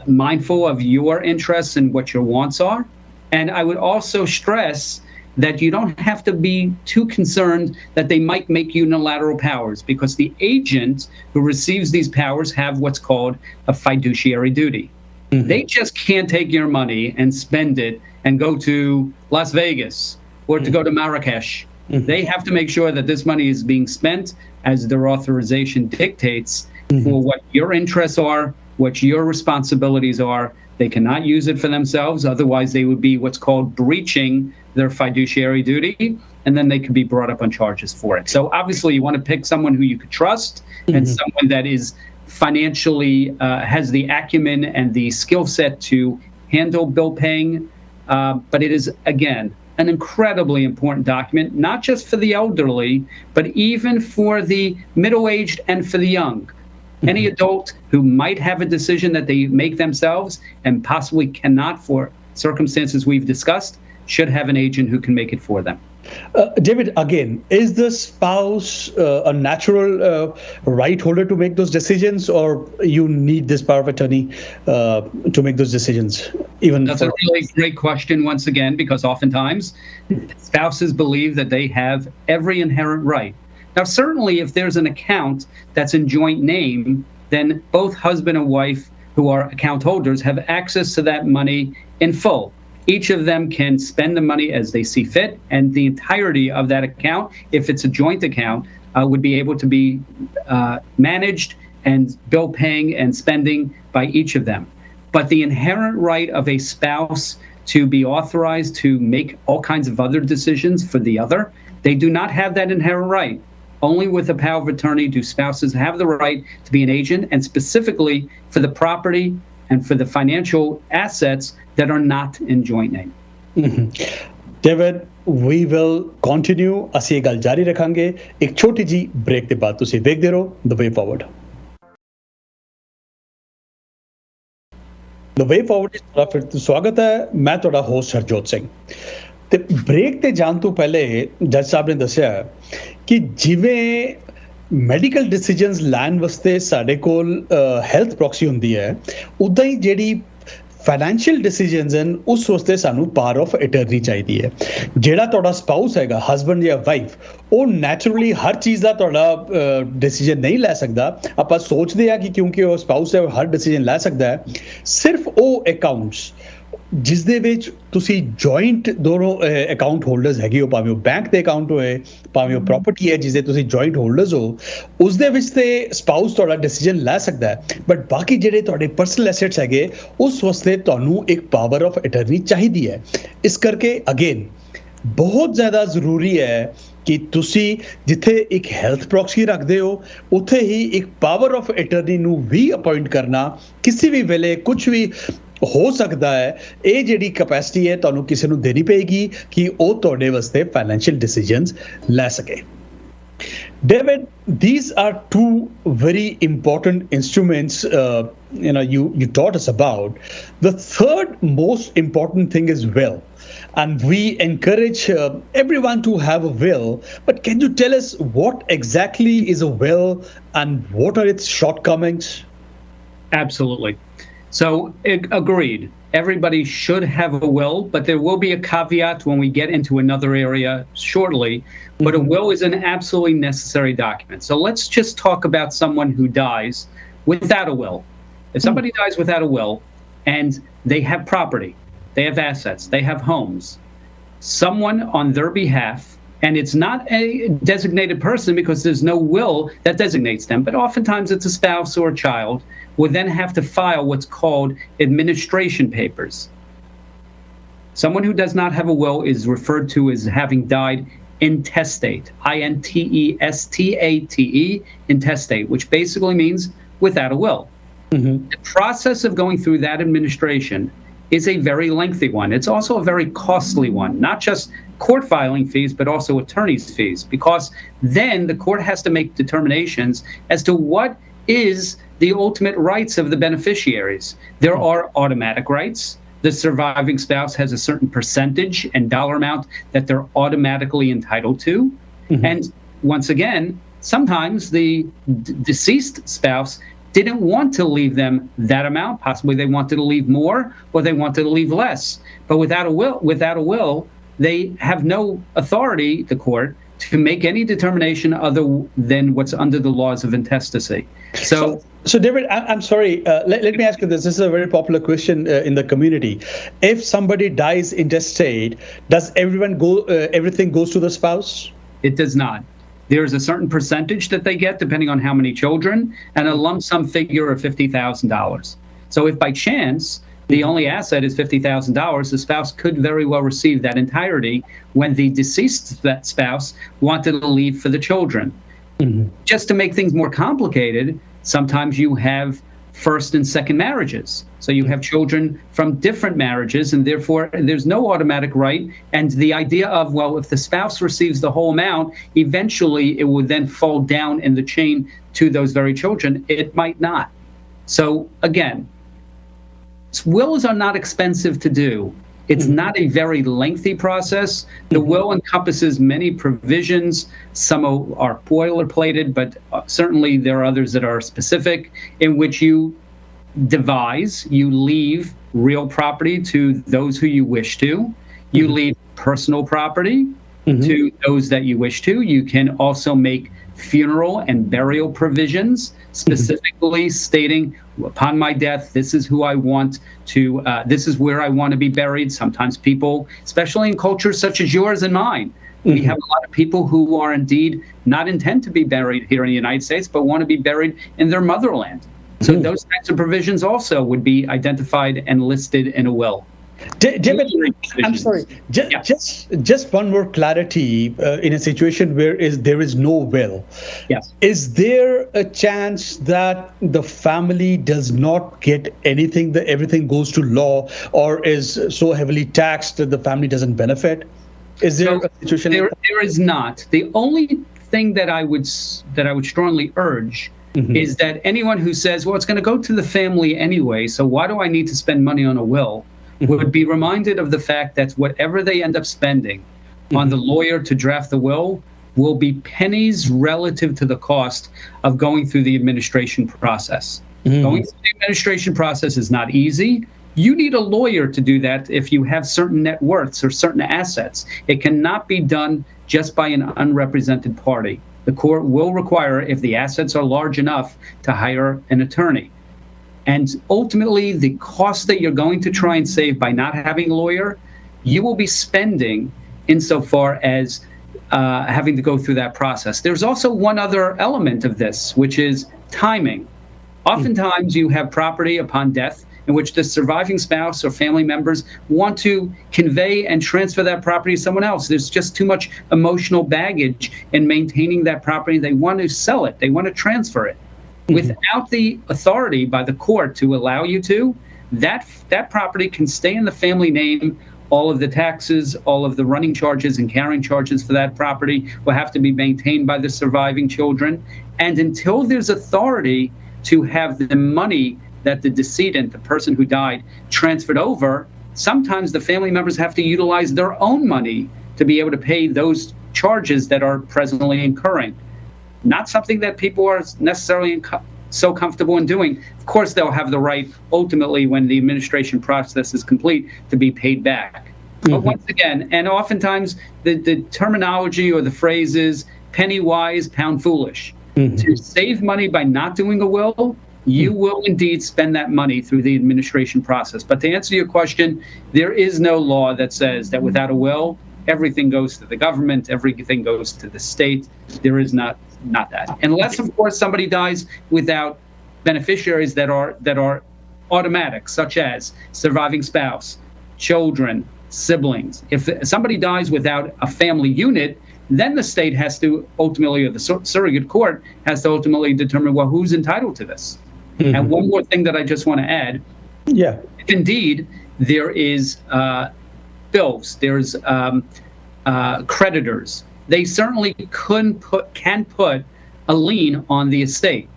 mindful of your interests and what your wants are. And I would also stress that you don't have to be too concerned that they might make unilateral powers, because the agent who receives these powers have what's called a fiduciary duty. They just can't take your money and spend it and go to Las Vegas or to go to Marrakesh. They have to make sure that this money is being spent as their authorization dictates for what your interests are, what your responsibilities are. They cannot use it for themselves. Otherwise, they would be what's called breaching their fiduciary duty, and then they could be brought up on charges for it. So obviously, you want to pick someone who you could trust and someone that is financially has the acumen and the skill set to handle bill paying. But it is, again, an incredibly important document, not just for the elderly, but even for the middle-aged and for the young. Any adult who might have a decision that they make themselves and possibly cannot for circumstances we've discussed should have an agent who can make it for them.
David, again, is the spouse a natural right holder to make those decisions, or you need this power of attorney to make those decisions?
That's a really great question, once again, because oftentimes spouses believe that they have every inherent right. Now, certainly, if there's an account that's in joint name, then both husband and wife who are account holders have access to that money in full. Each of them can spend the money as they see fit, and the entirety of that account, if it's a joint account, would be able to be managed and bill paying and spending by each of them. But the inherent right of a spouse to be authorized to make all kinds of other decisions for the other, they do not have that inherent right. Only with a power of attorney do spouses have the right to be an agent, and specifically for the property and for the financial assets that are not in joint name.
David, we will continue. ਅਸੀਂ ਇਹ ਗੱਲ ਜਾਰੀ ਰੱਖਾਂਗੇ ਇੱਕ ਛੋਟੀ ਜੀ break ਦੇ ਬਾਅਦ। ਤੁਸੀਂ ਦੇਖਦੇ ਰਹੋ The Way Forward। The Way Forward ਵਿੱਚ ਤੁਹਾਡਾ ਫਿਰ ਤੋਂ ਸਵਾਗਤ ਹੈ। ਮੈਂ ਤੁਹਾਡਾ ਹੋਸਟ ਹਰਜੋਤ ਸਿੰਘ। ਤੇ ਬ੍ਰੇਕ ਤੇ ਜਾਣ ਤੋਂ ਪਹਿਲੇ ਜੱਜ ਸਾਹਿਬ ਨੇ ਦੱਸਿਆ ਕਿ ਜਿਵੇਂ ਮੈਡੀਕਲ ਡਿਸੀਜਨਸ ਲੈਣ ਵਾਸਤੇ ਸਾਡੇ ਕੋਲ ਹੈਲਥ ਪ੍ਰੋਕਸੀ ਹੁੰਦੀ ਹੈ, ਉੱਦਾਂ ਹੀ ਜਿਹੜੀ ਫਾਈਨੈਂਸ਼ੀਅਲ ਡਿਸੀਜਨਸ ਹਨ ਉਸ ਵਾਸਤੇ ਸਾਨੂੰ ਪਾਵਰ ਆਫ ਅਟਰਨੀ ਚਾਹੀਦੀ ਹੈ। ਜਿਹੜਾ ਤੁਹਾਡਾ ਸਪਾਊਸ ਹੈਗਾ, ਹਸਬੈਂਡ ਜਾਂ ਵਾਈਫ, ਉਹ ਨੈਚੁਰਲੀ ਹਰ ਚੀਜ਼ ਦਾ ਤੁਹਾਡਾ ਡਿਸੀਜਨ ਨਹੀਂ ਲੈ ਸਕਦਾ। ਆਪਾਂ ਸੋਚਦੇ ਹਾਂ ਕਿ ਕਿਉਂਕਿ ਉਹ ਸਪਾਊਸ ਹੈ ਉਹ ਹਰ ਡਿਸੀਜਨ ਲੈ ਸਕਦਾ ਹੈ। ਸਿਰਫ ਉਹ ਅਕਾਊਂਟਸ ਜਿਸ ਦੇ ਵਿੱਚ ਤੁਸੀਂ ਜੁਆਇੰਟ ਦੋਨੋਂ ਅਕਾਊਂਟ ਹੋਲਡਰਸ ਹੈਗੇ ਹੋ, ਭਾਵੇਂ ਉਹ ਬੈਂਕ ਦੇ ਅਕਾਊਂਟ ਹੋਏ, ਭਾਵੇਂ ਉਹ ਪ੍ਰਾਪਰਟੀ ਹੈ ਜਿਸ ਦੇ ਤੁਸੀਂ ਜੁਆਇੰਟ ਹੋਲਡਰਸ ਹੋ, ਉਸ ਦੇ ਵਿੱਚ ਤੇ ਸਪਾਊਸ ਤੁਹਾਡਾ ਡਿਸੀਜਨ ਲੈ ਸਕਦਾ ਹੈ। ਬਟ ਬਾਕੀ ਜਿਹੜੇ ਤੁਹਾਡੇ ਪਰਸਨਲ ਐਸੈਟਸ ਹੈਗੇ ਉਸ ਵਾਸਤੇ ਤੁਹਾਨੂੰ ਇੱਕ ਪਾਵਰ ਆਫ ਅਟਰਨੀ ਚਾਹੀਦੀ ਹੈ। ਇਸ ਕਰਕੇ ਅਗੇਨ ਬਹੁਤ ਜ਼ਿਆਦਾ ਜ਼ਰੂਰੀ ਹੈ ਕਿ ਤੁਸੀਂ ਜਿੱਥੇ ਇੱਕ ਹੈਲਥ ਪ੍ਰੋਕਸੀ ਰੱਖਦੇ ਹੋ ਉੱਥੇ ਹੀ ਇੱਕ ਪਾਵਰ ਆਫ ਅਟਰਨੀ ਨੂੰ ਵੀ ਅਪਾਇੰਟ ਕਰਨਾ ਕਿਸੇ ਵੀ ਵੇਲੇ ਕੁਝ ਵੀ ਹੋ ਸਕਦਾ ਹੈ। ਇਹ ਜਿਹੜੀ ਕੈਪੈਸਿਟੀ ਹੈ ਤੁਹਾਨੂੰ ਕਿਸੇ ਨੂੰ ਦੇਣੀ ਪਏਗੀ ਕਿ ਉਹ ਤੁਹਾਡੇ ਵਾਸਤੇ ਫਾਈਨੈਂਸ਼ੀਅਲ ਡਿਸੀਜਨਸ ਲੈ ਸਕੇ। David, these are two very important instruments you taught us about. The third most important thing is will. And we encourage everyone to have a will. But can you tell us what exactly is a will and what are its shortcomings?
Absolutely. So, agreed. Everybody should have a will, but there will be a caveat when we get into another area shortly. But a will is an absolutely necessary document. So let's just talk about someone who dies without a will. If somebody dies without a will and they have property, they have assets, they have homes, someone on their behalf, and it's not a designated person because there's no will that designates them, but oftentimes it's a spouse or a child, would then have to file what's called administration papers. Someone who does not have a will is referred to as having died intestate, intestate, intestate, which basically means without a will. The process of going through that administration is a very lengthy one. It's also a very costly one, not just court filing fees, but also attorney's fees, because then the court has to make determinations as to what is the ultimate rights of the beneficiaries. There are automatic rights. The surviving spouse has a certain percentage and dollar amount that they're automatically entitled to. And once again, sometimes the deceased spouse didn't want to leave them that amount. Possibly they wanted to leave more or they wanted to leave less. But without a will, they have no authority, the court, to make any determination other than what's under the laws of intestacy.
So David, I'm sorry. Let me ask you this. This is a very popular question in the community. If somebody dies intestate, does everything goes to the spouse?
It does not. There's a certain percentage that they get depending on how many children, and a lump sum figure of $50,000. So if by chance the only asset is $50,000, the spouse could very well receive that entirety when the deceased spouse wanted to leave for the children. Just to make things more complicated, sometimes you have first and second marriages. So you have children from different marriages, and therefore there's no automatic right. And the idea of, well, if the spouse receives the whole amount, eventually it would then fall down in the chain to those very children. It might not. So again, wills are not expensive to do. It's not a very lengthy process. The will encompasses many provisions. Some are boilerplated, but certainly there are others that are specific, in which you devise, you leave real property to those who you wish to. You leave personal property to those that you wish to. You can also make funeral and burial provisions, specifically stating, upon my death, this is who I want to, this is where I want to be buried. Sometimes people, especially in cultures such as yours and mine, we have a lot of people who are indeed not intend to be buried here in the United States, but want to be buried in their motherland. So those kinds of provisions also would be identified and listed in a will.
David, I'm sorry. Just one more clarity in a situation where there is no will.
Yes.
Is there a chance that the family does not get anything, that everything goes to law, or is so heavily taxed that the family doesn't benefit? Is there a situation?
There is not. The only thing that I would strongly urge is that anyone who says, well, it's going to go to the family anyway, so why do I need to spend money on a will, would be reminded of the fact that whatever they end up spending on the lawyer to draft the will be pennies relative to the cost of going through the administration process. Going through the administration process is not easy. You need a lawyer to do that if you have certain net worths or certain assets. It cannot be done just by an unrepresented party. The court will require, if the assets are large enough, to hire an attorney. And ultimately, the cost that you're going to try and save by not having a lawyer, you will be spending insofar as having to go through that process. There's also one other element of this, which is timing. Oftentimes, you have property upon death in which the surviving spouse or family members want to convey and transfer that property to someone else. There's just too much emotional baggage in maintaining that property. They want to sell it. They want to transfer it. Without the authority by the court to allow you to, that property can stay in the family name. All of the taxes, all of the running charges and carrying charges for that property will have to be maintained by the surviving children. And until there's authority to have the money that the decedent, the person who died, transferred over, sometimes the family members have to utilize their own money to be able to pay those charges that are presently incurring. Not something that people are necessarily so comfortable in doing. Of course, they'll have the right, ultimately, when the administration process is complete, to be paid back. But once again, and oftentimes the terminology or the phrase is penny wise, pound foolish. To save money by not doing a will, you will indeed spend that money through the administration process. But to answer your question, there is no law that says that without a will, everything goes to the government, everything goes to the state. There is not that. Unless, of course, somebody dies without beneficiaries that are automatic, such as surviving spouse, children, siblings. If somebody dies without a family unit, then the state has to ultimately, or the surrogate court has to ultimately determine, well, who's entitled to this? And one more thing that I just want to add. If indeed there is bills, there's creditors, they certainly can put a lien on the estate.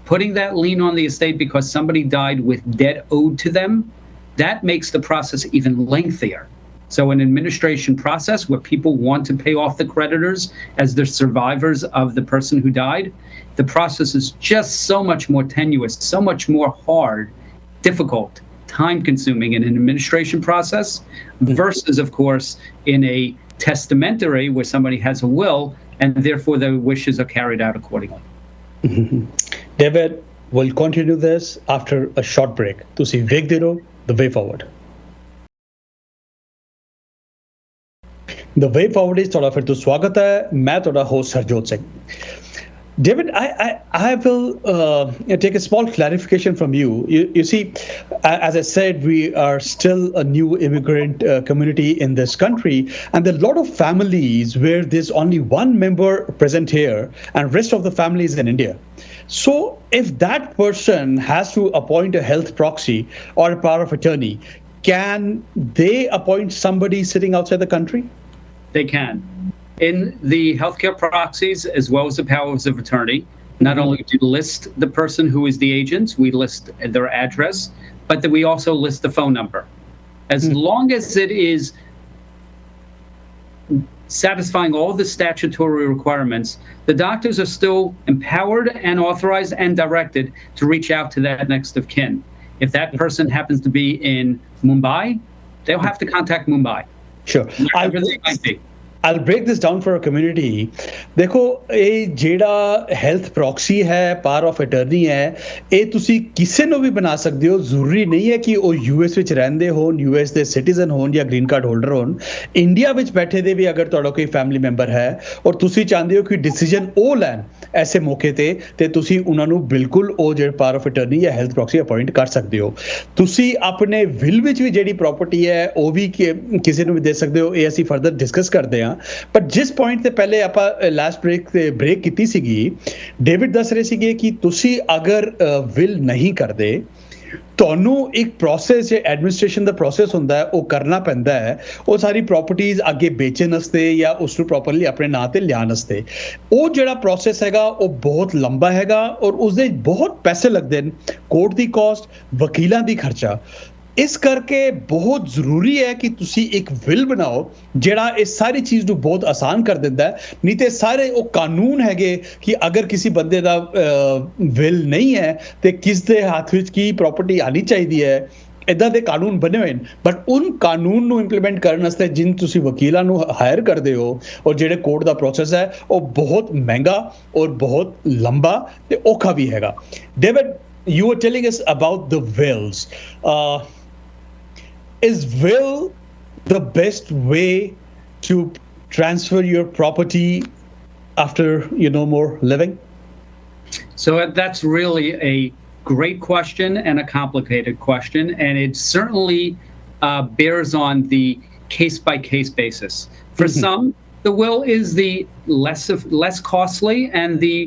Putting that lien on the estate because somebody died with debt owed to them, that makes the process even lengthier. So an administration process where people want to pay off the creditors as the survivors of the person who died, the process is just so much more tenuous, so much more hard, difficult, time-consuming in an administration process versus, of course, in a testamentary where somebody has a will and therefore their wishes are carried out accordingly.
David, we'll continue this after a short break. ਤੁਸੀਂ ਵੇਖਦੇ ਰਹੋ The Way Forward. The Way Forward is ਤੁਹਾਡਾ ਫਿਰ ਤੋਂ ਸਵਾਗਤ ਹੈ। ਮੈਂ ਤੁਹਾਡਾ host Harjot Singh. David, I will take a small clarification from you. You see, as I said, we are still a new immigrant community in this country, and there are a lot of families where there's only one member present here and rest of the family is in India. So if that person has to appoint a health proxy or a power of attorney, can they appoint somebody sitting outside the country?
They can. In the healthcare proxies, as well as the powers of attorney, not only do we list the person who is the agent, we list their address, but that we also list the phone number. As long as it is satisfying all the statutory requirements, the doctors are still empowered and authorized and directed to reach out to that next of kin. If that person happens to be in Mumbai, they'll have to contact Mumbai.
Sure. I'll break this down for our community. ਦੇਖੋ ਇਹ ਜਿਹੜਾ health proxy ਹੈ, power of attorney ਹੈ, ਇਹ ਤੁਸੀਂ ਕਿਸੇ ਨੂੰ ਵੀ ਬਣਾ ਸਕਦੇ ਹੋ। ਜ਼ਰੂਰੀ ਨਹੀਂ ਹੈ ਕਿ ਉਹ ਯੂਐਸ ਵਿੱਚ ਰਹਿੰਦੇ ਹੋਣ, ਯੂਐਸ ਦੇ ਸਿਟੀਜ਼ਨ ਹੋਣ ਜਾਂ ਗ੍ਰੀਨ ਕਾਰਡ ਹੋਲਡਰ ਹੋਣ। ਇੰਡੀਆ ਵਿੱਚ ਬੈਠੇ ਦੇ ਵੀ ਅਗਰ ਤੁਹਾਡਾ ਕੋਈ ਫੈਮਿਲੀ ਮੈਂਬਰ ਹੈ ਔਰ ਤੁਸੀਂ ਚਾਹੁੰਦੇ ਹੋ ਕਿ ਡਿਸੀਜਨ ਉਹ ਲੈਣ ਐਸੇ ਮੌਕੇ ਤੇ ਤੁਸੀਂ ਉਹਨਾਂ ਨੂੰ ਬਿਲਕੁਲ ਉਹ ਜਿਹੜਾ ਪਾਵਰ ਆਫ ਅਟਰਨੀ ਜਾਂ ਹੈਲਥ ਪ੍ਰੋਕਸੀ ਅਪਾਇੰਟ ਕਰ ਸਕਦੇ ਹੋ। ਤੁਸੀਂ ਆਪਣੇ ਵਿਲ ਵਿੱਚ ਵੀ ਜਿਹੜੀ ਪ੍ਰਾਪਰਟੀ ਹੈ ਉਹ ਵੀ ਕਿਸੇ ਨੂੰ ਵੀ ਦੇ ਸਕਦੇ ਹੋ। ਇਹ ਅਸੀਂ ਫਰਦਰ ਡਿਸਕਸ ਕਰਦੇ ਹਾਂ। ਪਰ ਜਿਸ ਪੁਆਇੰਟ ਤੇ ਪਹਿਲੇ ਆਪਾਂ ਲਾਸਟ ਬ੍ਰੇਕ ਕੀਤੀ ਸੀਗੀ, ਡੇਵਿਡ ਦੱਸ ਰਹੇ ਸੀਗੇ ਕਿ ਤੁਸੀਂ ਅਗਰ ਵਿਲ ਨਹੀਂ ਕਰਦੇ, ਤੁਹਾਨੂੰ ਇੱਕ ਪ੍ਰੋਸੈਸ ਜੇ ਐਡਮਿਨਿਸਟ੍ਰੇਸ਼ਨ ਦਾ ਪ੍ਰੋਸੈਸ ਹੁੰਦਾ ਹੈ ਉਹ ਕਰਨਾ ਪੈਂਦਾ ਹੈ। ਉਹ ਸਾਰੀ ਪ੍ਰਾਪਰਟੀਜ਼ ਅੱਗੇ ਵੇਚਣ ਵਾਸਤੇ ਜਾਂ ਉਸ ਨੂੰ ਪ੍ਰੋਪਰਲੀ ਆਪਣੇ ਨਾਂ ਤੇ ਲਿਆਉਣ ਵਾਸਤੇ। ਉਹ ਜਿਹੜਾ ਪ੍ਰੋਸੈਸ ਹੈਗਾ ਉਹ ਬਹੁਤ ਲੰਬਾ ਹੈਗਾ ਔਰ ਉਸਦੇ ਬਹੁਤ ਪੈਸੇ ਲੱਗਦੇ ਨੇ, ਕੋਰਟ ਦੀ ਕਾਸਟ, ਵਕੀਲਾਂ ਦੀ ਖਰਚਾ। ਇਸ ਕਰਕੇ ਬਹੁਤ ਜ਼ਰੂਰੀ ਹੈ ਕਿ ਤੁਸੀਂ ਇੱਕ ਵਿਲ ਬਣਾਓ ਜਿਹੜਾ ਇਸ ਸਾਰੀ ਚੀਜ਼ ਨੂੰ ਬਹੁਤ ਆਸਾਨ ਕਰ ਦਿੰਦਾ ਹੈ। ਨਹੀਂ ਤੇ ਸਾਰੇ ਉਹ ਕਾਨੂੰਨ ਹੈਗੇ ਕਿ ਅਗਰ ਕਿਸੇ ਬੰਦੇ ਦਾ ਵਿਲ ਨਹੀਂ ਹੈ ਤੇ ਕਿਸ ਦੇ ਹੱਥ ਵਿੱਚ ਕੀ ਪ੍ਰਾਪਰਟੀ ਆਣੀ ਚਾਹੀਦੀ ਹੈ, ਇੱਦਾਂ ਦੇ ਕਾਨੂੰਨ ਬਣੇ ਹੋਏ ਨੇ। ਬਟ ਉਹ ਕਾਨੂੰਨ ਨੂੰ ਇੰਪਲੀਮੈਂਟ ਕਰਨ ਵਾਸਤੇ ਜਿਨ ਤੁਸੀਂ ਵਕੀਲਾਂ ਨੂੰ ਹਾਇਰ ਕਰਦੇ ਹੋ ਔਰ ਜਿਹੜੇ ਕੋਰਟ ਦਾ ਪ੍ਰੋਸੈਸ ਹੈ ਉਹ ਬਹੁਤ ਮਹਿੰਗਾ ਔਰ ਬਹੁਤ ਲੰਬਾ ਤੇ ਔਖਾ ਵੀ ਹੈਗਾ। David, you were telling us about the wills. Is will the best way to transfer your property after you no more living?
So that's really a great question and a complicated question, and it certainly bears on the case-by-case basis. For some, the will is the less costly and the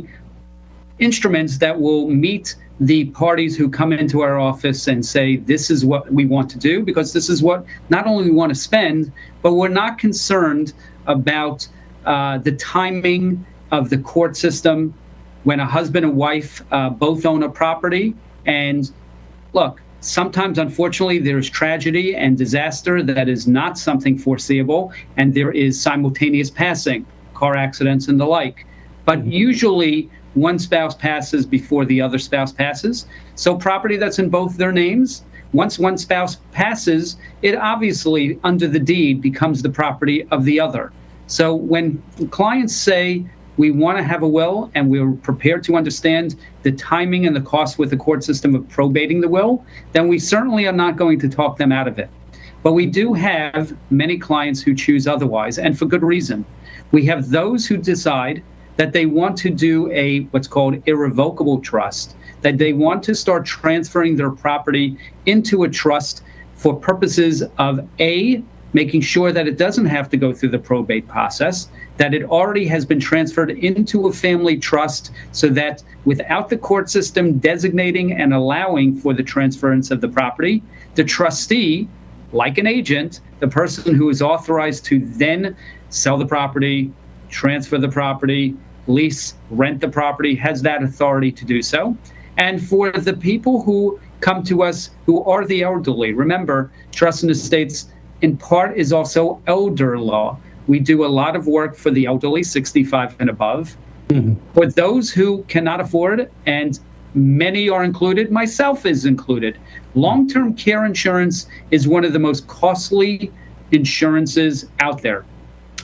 instruments that will meet the parties who come into our office and say, this is what we want to do, because this is what not only we want to spend, but we're not concerned about the timing of the court system when a husband and wife both own a property. And look, sometimes, unfortunately, there's tragedy and disaster that is not something foreseeable, and there is simultaneous passing, car accidents and the like. But usually, one spouse passes before the other spouse passes. So property that's in both their names, once one spouse passes, it obviously, under the deed, becomes the property of the other. So when clients say, we want to have a will and we're prepared to understand the timing and the cost with the court system of probating the will, then we certainly are not going to talk them out of it. But we do have many clients who choose otherwise, and for good reason. We have those who decide that they want to do what's called irrevocable trust, that they want to start transferring their property into a trust for purposes of making sure that it doesn't have to go through the probate process, that it already has been transferred into a family trust so that without the court system designating and allowing for the transference of the property, the trustee, like an agent, the person who is authorized to then sell the property, transfer the property, lease, rent the property, has that authority to do so. And for the people who come to us who are the elderly, remember, trust and estates in part is also elder law. We do a lot of work for the elderly, 65 and above. For those who cannot afford, and many are included, myself is included, long-term care insurance is one of the most costly insurances out there.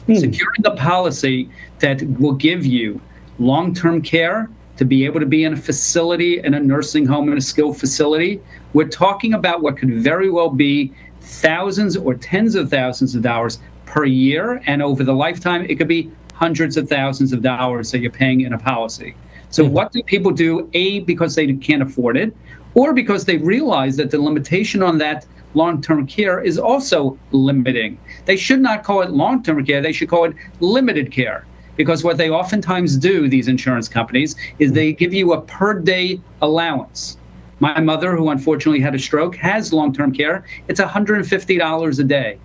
Securing a policy that will give you long-term care to be able to be in a facility, in a nursing home, in a skilled facility. We're talking about what could very well be thousands or tens of thousands of dollars per year, and over the lifetime, it could be hundreds of thousands of dollars that you're paying in a policy. So what do people do? Because they can't afford it, or because they realize that the limitation on that long-term care is also limiting. They should not call it long-term care, they should call it limited care. Because what they oftentimes do, these insurance companies, is they give you a per-day allowance. My mother, who unfortunately had a stroke, has long-term care. It's $150 a day.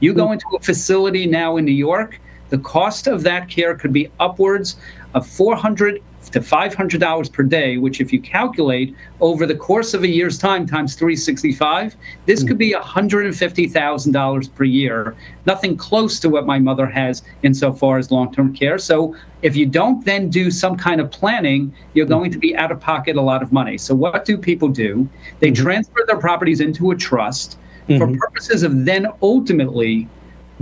You go into a facility now in New York, the cost of that care could be upwards of $400 to $500 per day, which if you calculate over the course of a year's time times 365, this could be $150,000 per year. Nothing close to what my mother has insofar as long-term care. So if you don't then do some kind of planning, you're going to be out of pocket a lot of money. So what do people do? They transfer their properties into a trust for purposes of then ultimately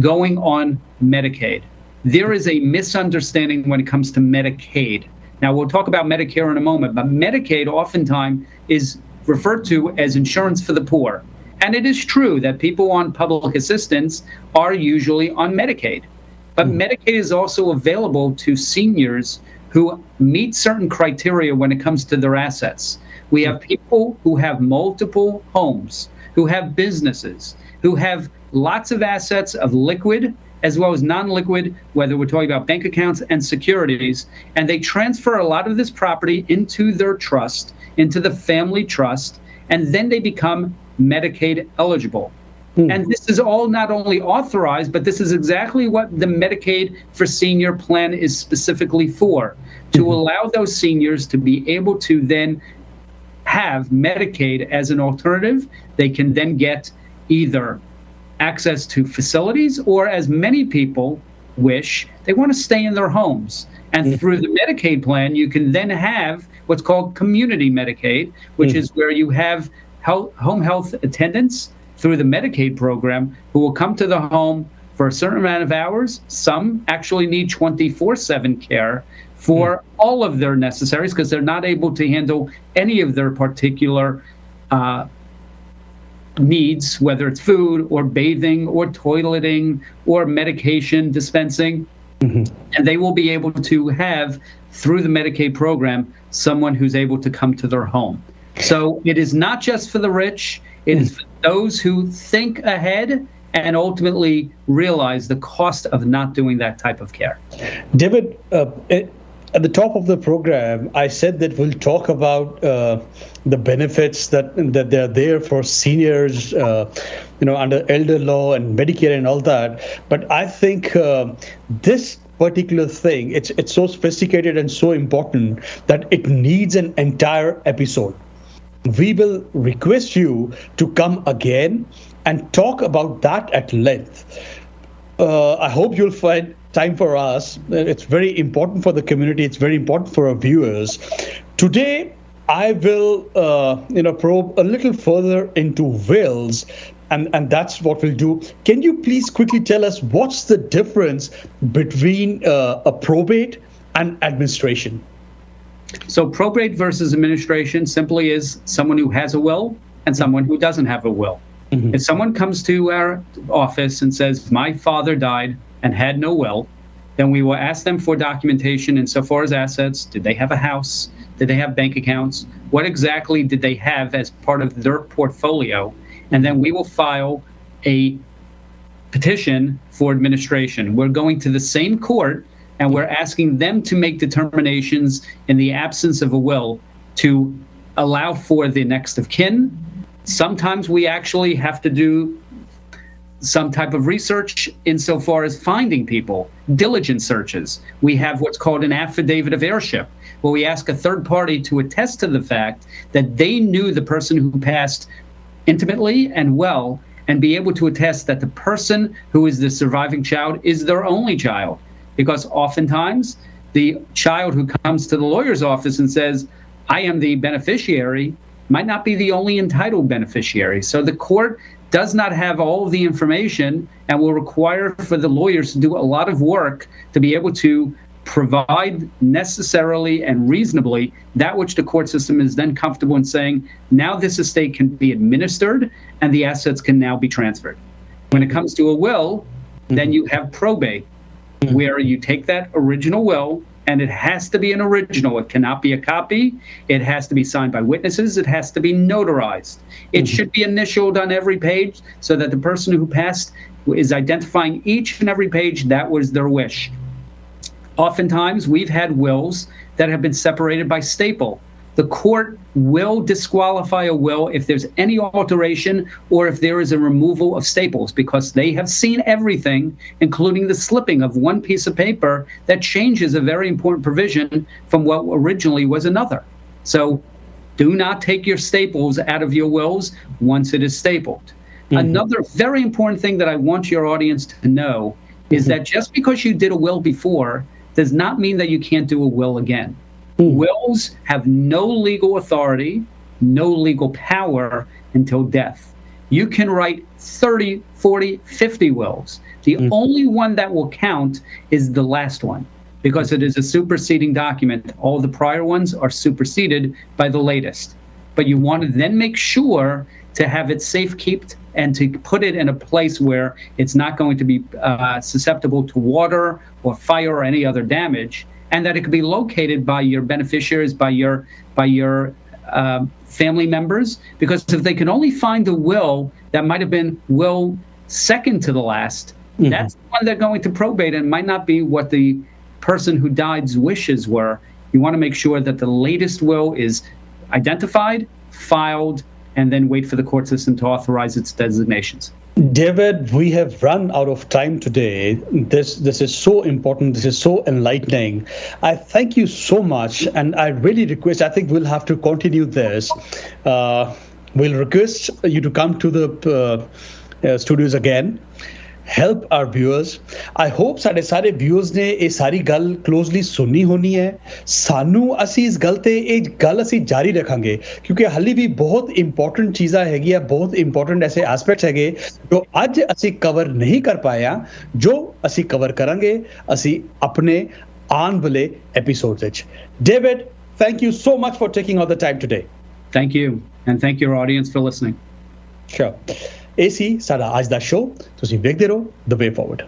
going on Medicaid. there is a misunderstanding when it comes to Medicaid. Now, we'll talk about Medicare in a moment, but Medicaid oftentimes is referred to as insurance for the poor. And it is true that people on public assistance are usually on Medicaid. But Medicaid is also available to seniors who meet certain criteria when it comes to their assets. We have people who have multiple homes, who have businesses, who have lots of assets of liquid as well as non-liquid, whether we're talking about bank accounts and securities, and they transfer a lot of this property into their trust, into the family trust, and then they become Medicaid eligible. And this is all not only authorized, but this is exactly what the Medicaid for Senior plan is specifically for, to allow those seniors to be able to then have Medicaid as an alternative. They can then get either access to facilities, or as many people wish, they want to stay in their homes. And through the Medicaid plan, you can then have what's called community Medicaid, which is where you have home health attendants through the Medicaid program who will come to the home for a certain amount of hours. Some actually need 24/7 care for all of their necessaries because they're not able to handle any of their particular needs, whether it's food or bathing or toileting or medication dispensing. And they will be able to have, through the Medicaid program, someone who's able to come to their home. So it is not just for the rich, it is for those who think ahead and ultimately realize the cost of not doing that type of care.
David, at the top of the program, I said that we'll talk about the benefits that they're there for seniors, under elder law and Medicare and all that. But I think this particular thing, it's so sophisticated and so important that it needs an entire episode. We will request you to come again and talk about that at length. I hope you'll find time for us. It's very important for the community. It's very important for our viewers. Today, I will, probe a little further into wills, and that's what we'll do. Can you please quickly tell us what's the difference between a probate and administration?
So probate versus administration simply is someone who has a will and someone who doesn't have a will. If someone comes to our office and says, my father died and had no will, then we will ask them for documentation insofar as assets. Did they have a house? Did they have bank accounts? What exactly did they have as part of their portfolio? And then we will file a petition for administration. We're going to the same court and we're asking them to make determinations in the absence of a will to allow for the next of kin. Sometimes we actually have to do some type of research insofar as finding people, diligent searches. We have what's called an affidavit of heirship, where we ask a third party to attest to the fact that they knew the person who passed intimately and well, and be able to attest that the person who is the surviving child is their only child. Because oftentimes the child who comes to the lawyer's office and says, I am the beneficiary, might not be the only entitled beneficiary. So the court does not have all of the information and will require for the lawyers to do a lot of work to be able to provide necessarily and reasonably that which the court system is then comfortable in saying, now this estate can be administered and the assets can now be transferred. When it comes to a will, then you have probate, where you take that original will, and it has to be an original. It cannot be a copy. It has to be signed by witnesses. It has to be notarized. It should be initialed on every page so that the person who passed is identifying each and every page that was their wish. Oftentimes, we've had wills that have been separated by staple. The court will disqualify a will if there's any alteration or if there is a removal of staples, because they have seen everything, including the slipping of one piece of paper that changes a very important provision from what originally was another. So do not take your staples out of your wills once it is stapled. Another very important thing that I want your audience to know is that just because you did a will before does not mean that you can't do a will again. Wills have no legal authority, no legal power until death. You can write 30, 40, 50 wills. The only one that will count is the last one, because it is a superseding document. All the prior ones are superseded by the latest. But you want to then make sure to have it safekept and to put it in a place where it's not going to be susceptible to water or fire or any other damage, and that it can be located by your beneficiaries, by your family members. Because if they can only find the will that might have been will second to the last, that's the one they're going to probate, and might not be what the person who died's wishes were. You want to make sure that the latest will is identified, filed, and then wait for the court system to authorize its designations.
David, we have run out of time today. This is so important. This is so enlightening. I thank you so much, and I really request, I think we'll have to continue this. We'll request you to come to the studios again. Help our viewers. I hope ਸਾਡੇ ਸਾਰੇ viewers ਨੇ ਇਹ ਸਾਰੀ ਗੱਲ closely ਸੁਣੀ ਹੋਣੀ ਹੈ। ਸਾਨੂੰ ਅਸੀਂ ਇਸ ਗੱਲ ਤੇ ਇਹ ਗੱਲ ਅਸੀਂ ਜਾਰੀ ਰੱਖਾਂਗੇ, ਕਿਉਂਕਿ ਹਾਲੇ ਵੀ ਬਹੁਤ ਇੰਪੋਰਟੈਂਟ ਚੀਜ਼ਾਂ ਹੈਗੀਆਂ, ਬਹੁਤ ਇੰਪੋਰਟੈਂਟ ਐਸੇ ਐਸਪੈਕਟਸ ਹੈਗੇ ਜੋ ਅੱਜ ਅਸੀਂ ਕਵਰ ਨਹੀਂ ਕਰ ਪਾਇਆ, ਜੋ ਅਸੀਂ ਕਵਰ ਕਰਾਂਗੇ ਅਸੀਂ ਆਪਣੇ ਆਉਣ ਵਾਲੇ ਐਪੀਸੋਡਸ ਵਿੱਚ। David, thank you so much for taking all the time today.
Thank you, and thank your audience for listening.
Sure. ਇਹ ਸੀ ਸਾਡਾ ਅੱਜ ਦਾ ਸ਼ੋਅ। ਤੁਸੀਂ ਵੇਖਦੇ ਰਹੋ The Way Forward।